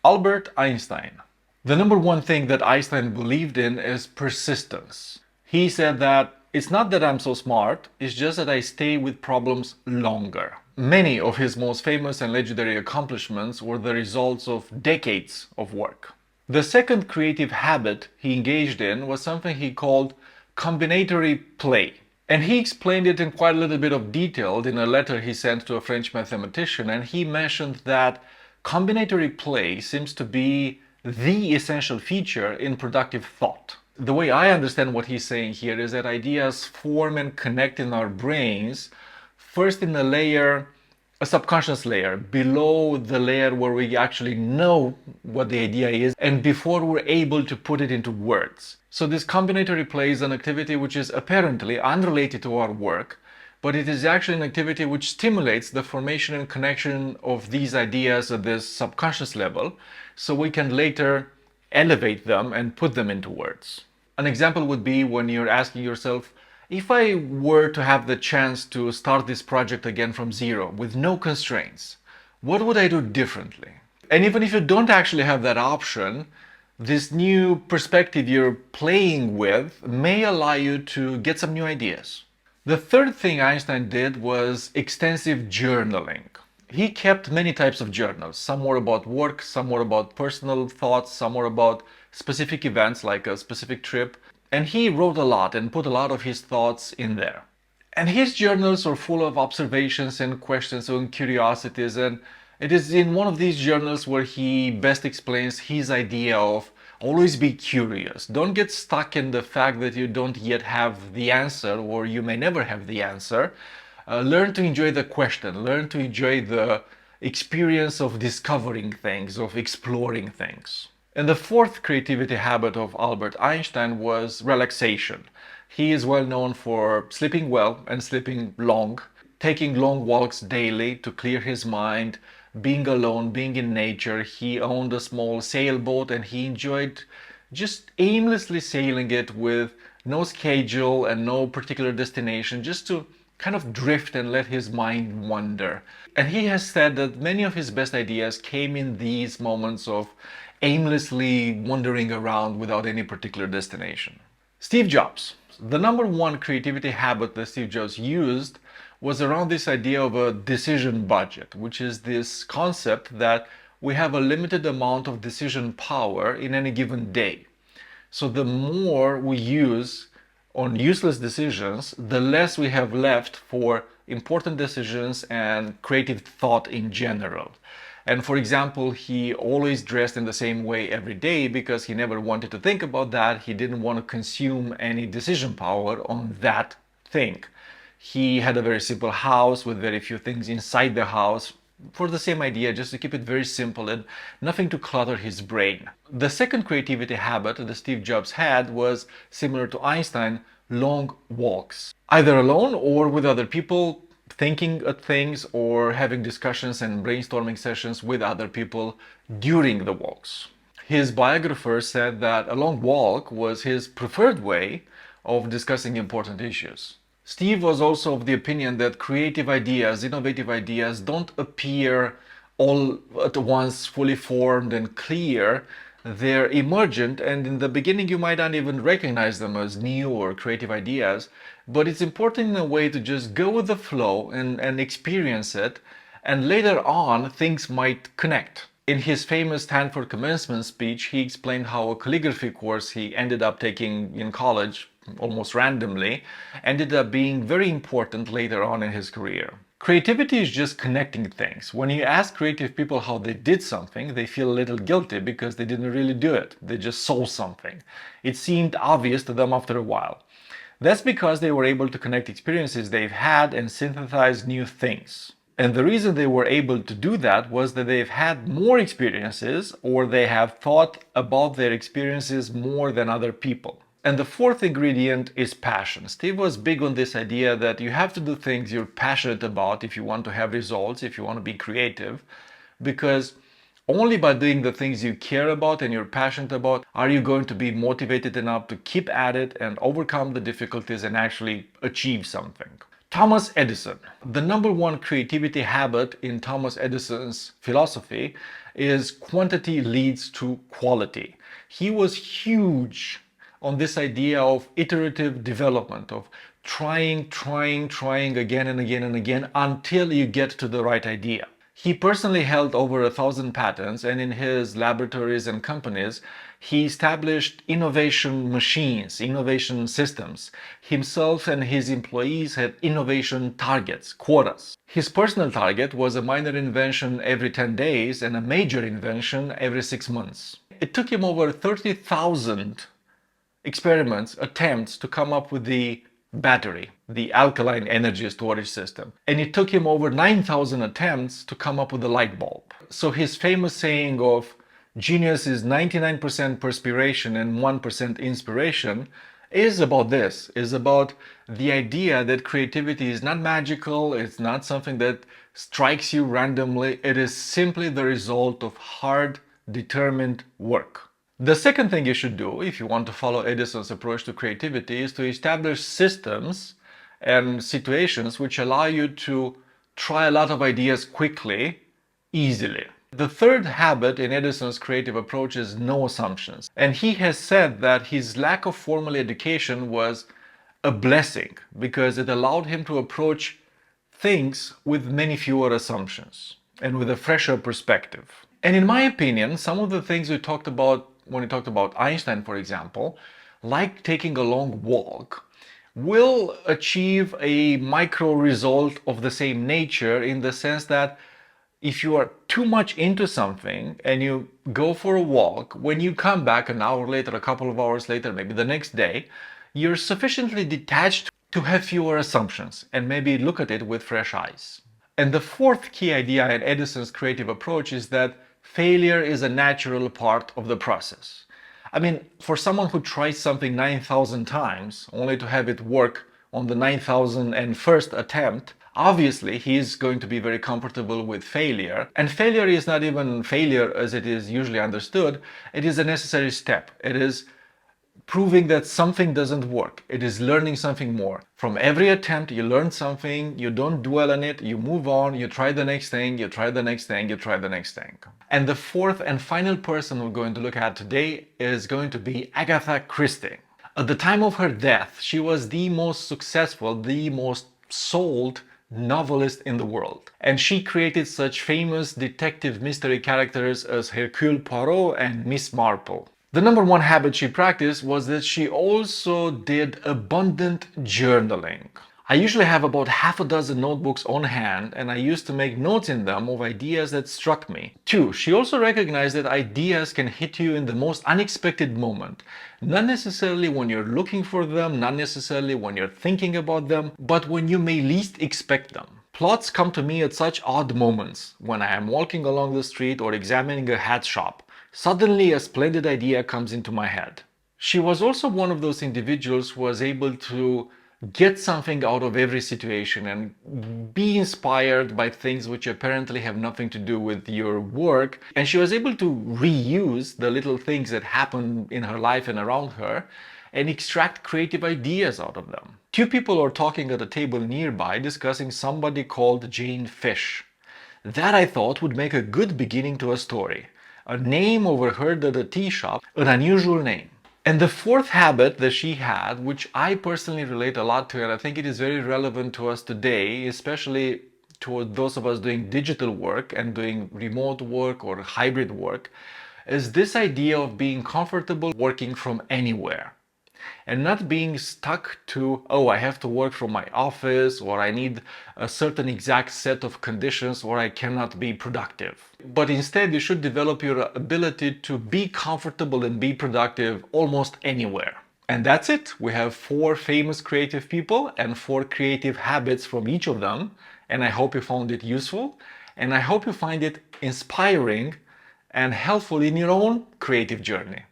Albert Einstein. The number one thing that Einstein believed in is persistence. He said that it's not that I'm so smart, it's just that I stay with problems longer. Many of his most famous and legendary accomplishments were the results of decades of work. The second creative habit he engaged in was something he called combinatory play. And he explained it in quite a little bit of detail in a letter he sent to a French mathematician, and he mentioned that combinatory play seems to be the essential feature in productive thought. The way I understand what he's saying here is that ideas form and connect in our brains, first in a subconscious layer, below the layer where we actually know what the idea is and before we're able to put it into words. So this combinatory play is an activity which is apparently unrelated to our work, but it is actually an activity which stimulates the formation and connection of these ideas at this subconscious level, so we can later elevate them and put them into words. An example would be when you're asking yourself, if I were to have the chance to start this project again from zero with no constraints, what would I do differently? And even if you don't actually have that option, this new perspective you're playing with may allow you to get some new ideas. The third thing Einstein did was extensive journaling. He kept many types of journals. Some were about work, some were about personal thoughts, some were about specific events like a specific trip. And he wrote a lot and put a lot of his thoughts in there. And his journals are full of observations and questions and curiosities. And it is in one of these journals where he best explains his idea of always be curious. Don't get stuck in the fact that you don't yet have the answer, or you may never have the answer. Learn to enjoy the question. Learn to enjoy the experience of discovering things, of exploring things. And the fourth creativity habit of Albert Einstein was relaxation. He is well known for sleeping well and sleeping long, taking long walks daily to clear his mind, being alone, being in nature. He owned a small sailboat and he enjoyed just aimlessly sailing it with no schedule and no particular destination, just to kind of drift and let his mind wander. And he has said that many of his best ideas came in these moments of aimlessly wandering around without any particular destination. Steve Jobs. The number one creativity habit that Steve Jobs used was around this idea of a decision budget, which is this concept that we have a limited amount of decision power in any given day. So the more we use on useless decisions, the less we have left for important decisions and creative thought in general. And for example, he always dressed in the same way every day because he never wanted to think about that. He didn't want to consume any decision power on that thing. He had a very simple house with very few things inside the house for the same idea, just to keep it very simple and nothing to clutter his brain. The second creativity habit that Steve Jobs had was similar to Einstein, long walks. Either alone or with other people, thinking at things or having discussions and brainstorming sessions with other people during the walks. His biographer said that a long walk was his preferred way of discussing important issues. Steve was also of the opinion that creative ideas, innovative ideas don't appear all at once fully formed and clear. They're emergent, and in the beginning you might not even recognize them as new or creative ideas, but it's important in a way to just go with the flow and experience it, and later on things might connect. In his famous Stanford commencement speech, he explained how a calligraphy course he ended up taking in college, almost randomly, ended up being very important later on in his career. Creativity is just connecting things. When you ask creative people how they did something, they feel a little guilty because they didn't really do it. They just saw something. It seemed obvious to them after a while. That's because they were able to connect experiences they've had and synthesize new things. And the reason they were able to do that was that they've had more experiences, or they have thought about their experiences more than other people. And the fourth ingredient is passion. Steve was big on this idea that you have to do things you're passionate about if you want to have results, if you want to be creative, because only by doing the things you care about and you're passionate about are you going to be motivated enough to keep at it and overcome the difficulties and actually achieve something. Thomas Edison. The number one creativity habit in Thomas Edison's philosophy is quantity leads to quality. He was huge on this idea of iterative development, of trying again and again and again until you get to the right idea. He personally held over 1,000 patents, and in his laboratories and companies, he established innovation machines, innovation systems. Himself and his employees had innovation targets, quotas. His personal target was a minor invention every 10 days and a major invention every 6 months. It took him over 30,000 experiments, attempts to come up with the battery, the alkaline energy storage system. And it took him over 9,000 attempts to come up with the light bulb. So his famous saying of genius is 99% perspiration and 1% inspiration is about this, is about the idea that creativity is not magical, it's not something that strikes you randomly, it is simply the result of hard, determined work. The second thing you should do if you want to follow Edison's approach to creativity is to establish systems and situations which allow you to try a lot of ideas quickly, easily. The third habit in Edison's creative approach is no assumptions. And he has said that his lack of formal education was a blessing because it allowed him to approach things with many fewer assumptions and with a fresher perspective. And in my opinion, some of the things we talked about when we talked about Einstein, for example, like taking a long walk, will achieve a micro result of the same nature in the sense that if you are too much into something and you go for a walk, when you come back an hour later, a couple of hours later, maybe the next day, you're sufficiently detached to have fewer assumptions and maybe look at it with fresh eyes. And the fourth key idea in Edison's creative approach is that failure is a natural part of the process. I mean, for someone who tries something 9,000 times only to have it work on the 9,001st attempt, obviously he is going to be very comfortable with failure. And failure is not even failure as it is usually understood. It is a necessary step. It is proving that something doesn't work. It is learning something more. From every attempt, you learn something, you don't dwell on it, you move on, you try the next thing, you try the next thing, you try the next thing. And the fourth and final person we're going to look at today is going to be Agatha Christie. At the time of her death, she was the most successful, the most sold novelist in the world. And she created such famous detective mystery characters as Hercule Poirot and Miss Marple. The number one habit she practiced was that she also did abundant journaling. I usually have about half a dozen notebooks on hand and I used to make notes in them of ideas that struck me. 2. She also recognized that ideas can hit you in the most unexpected moment. Not necessarily when you're looking for them, not necessarily when you're thinking about them, but when you may least expect them. Plots come to me at such odd moments, when I am walking along the street or examining a hat shop. Suddenly a splendid idea comes into my head. She was also one of those individuals who was able to get something out of every situation and be inspired by things which apparently have nothing to do with your work. And she was able to reuse the little things that happen in her life and around her and extract creative ideas out of them. 2 people are talking at a table nearby discussing somebody called Jane Fish. That I thought would make a good beginning to a story. A name overheard at a tea shop, an unusual name. And the fourth habit that she had, which I personally relate a lot to, and I think it is very relevant to us today, especially to those of us doing digital work and doing remote work or hybrid work, is this idea of being comfortable working from anywhere. And not being stuck to, oh, I have to work from my office, or I need a certain exact set of conditions, or I cannot be productive. But instead, you should develop your ability to be comfortable and be productive almost anywhere. And that's it. We have 4 famous creative people and 4 creative habits from each of them. And I hope you found it useful. And I hope you find it inspiring and helpful in your own creative journey.